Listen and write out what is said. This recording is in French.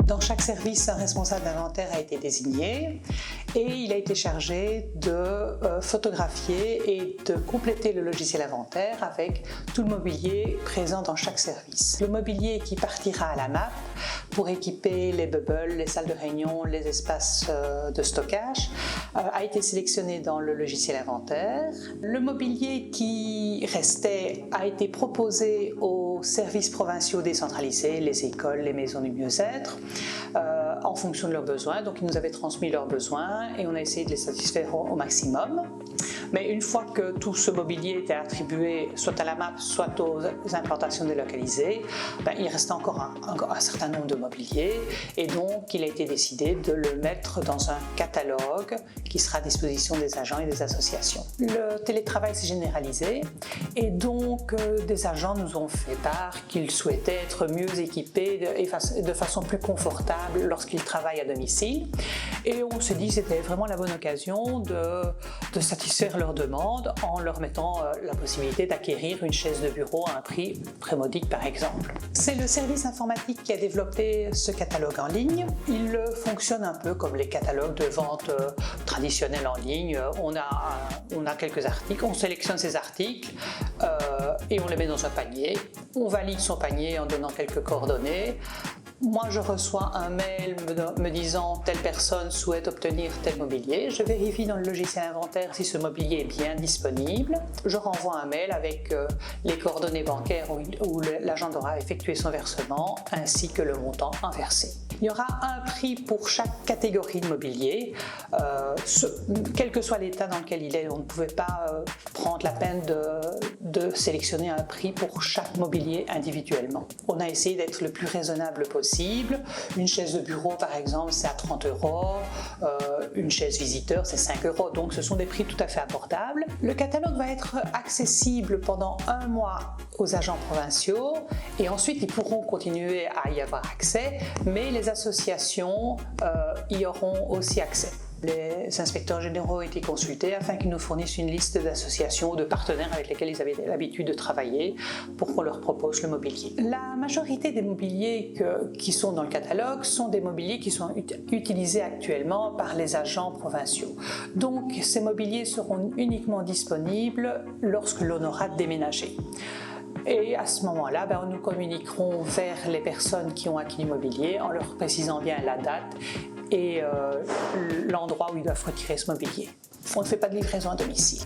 Dans chaque service, un responsable d'inventaire a été désigné et il a été chargé de photographier et de compléter le logiciel inventaire avec tout le mobilier présent dans chaque service. Le mobilier qui partira à la map pour équiper les bubbles, les salles de réunion, les espaces de stockage a été sélectionné dans le logiciel inventaire. Le mobilier qui restait a été proposé aux services provinciaux décentralisés, les écoles, les maisons du mieux-être, en fonction de leurs besoins. Donc ils nous avaient transmis leurs besoins et on a essayé de les satisfaire au maximum. Mais une fois que tout ce mobilier était attribué soit à la map, soit aux implantations délocalisées, il restait encore un certain nombre de mobiliers et donc il a été décidé de le mettre dans un catalogue qui sera à disposition des agents et des associations. Le télétravail s'est généralisé et donc des agents nous ont fait part qu'ils souhaitaient être mieux équipés et de façon plus confortable lorsqu'ils travaillent à domicile. Et on s'est dit que c'était vraiment la bonne occasion de satisfaire leurs demandes en leur mettant la possibilité d'acquérir une chaise de bureau à un prix très modique par exemple. C'est le service informatique qui a développé ce catalogue en ligne. Il fonctionne un peu comme les catalogues de vente traditionnels en ligne. On a quelques articles, on sélectionne ces articles et on les met dans un panier. On valide son panier en donnant quelques coordonnées. Moi, je reçois un mail me disant telle personne souhaite obtenir tel mobilier. Je vérifie dans le logiciel inventaire si ce mobilier est bien disponible. Je renvoie un mail avec les coordonnées bancaires où l'agent aura effectué son versement ainsi que le montant inversé. Il y aura un prix pour chaque catégorie de mobilier. Quel que soit l'état dans lequel il est, on ne pouvait pas prendre la peine de sélectionner un prix pour chaque mobilier individuellement. On a essayé d'être le plus raisonnable possible. Une chaise de bureau par exemple c'est à 30 €, une chaise visiteur c'est 5 €, donc ce sont des prix tout à fait abordables. Le catalogue va être accessible pendant un mois aux agents provinciaux et ensuite ils pourront continuer à y avoir accès, mais les associations y auront aussi accès. Les inspecteurs généraux ont été consultés afin qu'ils nous fournissent une liste d'associations ou de partenaires avec lesquels ils avaient l'habitude de travailler pour qu'on leur propose le mobilier. La majorité des mobiliers qui sont dans le catalogue sont des mobiliers qui sont utilisés actuellement par les agents provinciaux. Donc ces mobiliers seront uniquement disponibles lorsque l'on aura déménagé. Et à ce moment-là, nous communiquerons vers les personnes qui ont acquis l'immobilier en leur précisant bien la date et l'endroit où ils doivent retirer ce mobilier. On ne fait pas de livraison à domicile.